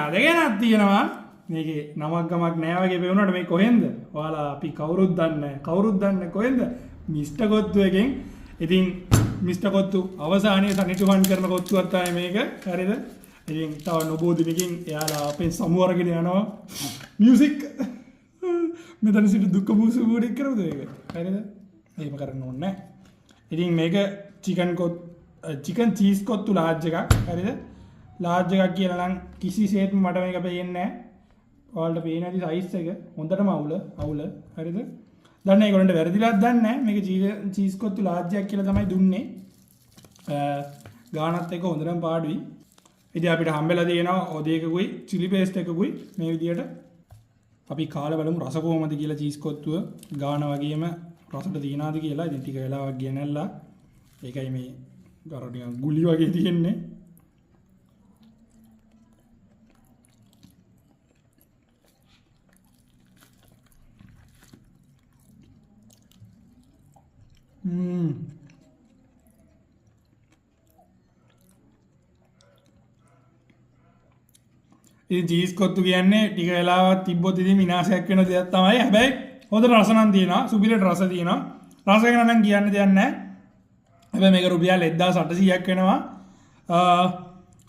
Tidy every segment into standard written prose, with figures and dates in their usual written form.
අදගෙනක් තියෙනවා මේකේ නමක් ගමක් නෑ වගේ පේනකොට මේ කොහෙන්ද? ඔයාලා අපි කවුරුත් දන්නේ කොහෙන්ද? මිස්ටර් කොත්තු එකෙන්. ඉතින් මිස්ටර් කොත්තු අවසානයේ සනිටුහන් කරන කොත්තුවක් තමයි මේක. හරිද? ඉතින් තව නොබෝ දිනකින් එයාලා අපෙන් සමු අරගෙන යනවා. මියුසික් මෙතන සිට දුක්ඛ මුසු මොඩික් කරමුද මේක? හරිද? එහෙම කරන්න ඕනේ නෑ. ඉතින් මේක චිකන් චීස් කොත්තු ලාර්ජ් එකක්. හරිද? ලාර්ජ් එකක් කියලා නම් කිසිසේත්ම මට මේක පේන්නේ නැහැ. ඔයාලට පේන ඇති සයිස් එක හොඳටම අවුල. හරිද? දැන් ඒගොල්ලන්ට වැරදිලාද දන්නේ නැහැ. මේක චීස් කොත්තු ලාර්ජ් එකක් කියලා තමයි දුන්නේ. ගානත් එක හොඳටම පාඩුයි. ඉතින් අපිට හම්බෙලා තියෙනවා ඔදේකකුයි චිලි පේස්ට් එකකුයි මේ විදියට. අපි කාලා බලමු රස කොහොමද කියලා චීස් කොත්තුව ගාන වගේම රසට තියනවාද කියලා. ඉතින් ටික වෙලාවක් ගෙනල්ලා ඒකයි මේ අර නිකන් ගුලි වගේ තියෙන්නේ. ඉතින් චීස් කොත්තු කියන්නේ ටික වෙලාවක් තිබ්බොත් ඉතින් විනාශයක් වෙන දෙයක් තමයි. හැබැයි හොඳට රස නම් තියෙනවා. සුපිරියට රස තියෙනවා. රස ගැන නම් කියන්න දෙයක් නැහැ. හැබැයි මේක රුපියල් 1800ක් වෙනවා.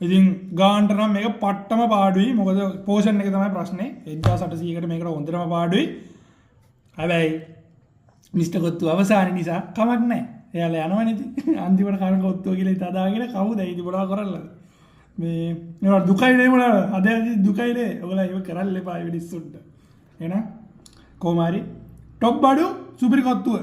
ඉතින් ගානට නම් මේක පට්ටම පාඩුයි. මොකද පෝෂන් එක තමයි ප්‍රශ්නේ. 1800කට මේකට හොඳටම පාඩුයි. හැබැයි මිස්ටර් කොත්තු අවසාන නිසා කමක් නැහැ. එයාලා යනවනේ ඉතින්. අන්තිමට කන කොත්තුව කියලා ඉත අදාගෙන කවුද ඉතින් මොනවා කරන්නද? මේ ඒවා දුකයිනේ මොනවා අද දුකයිනේ. ඔයගොල්ලෝ ඒක කරන්න එපා මිනිස්සුන්ට. එහෙනම් කොහොම හරි টොප් බඩු සුපිරි කොත්තුව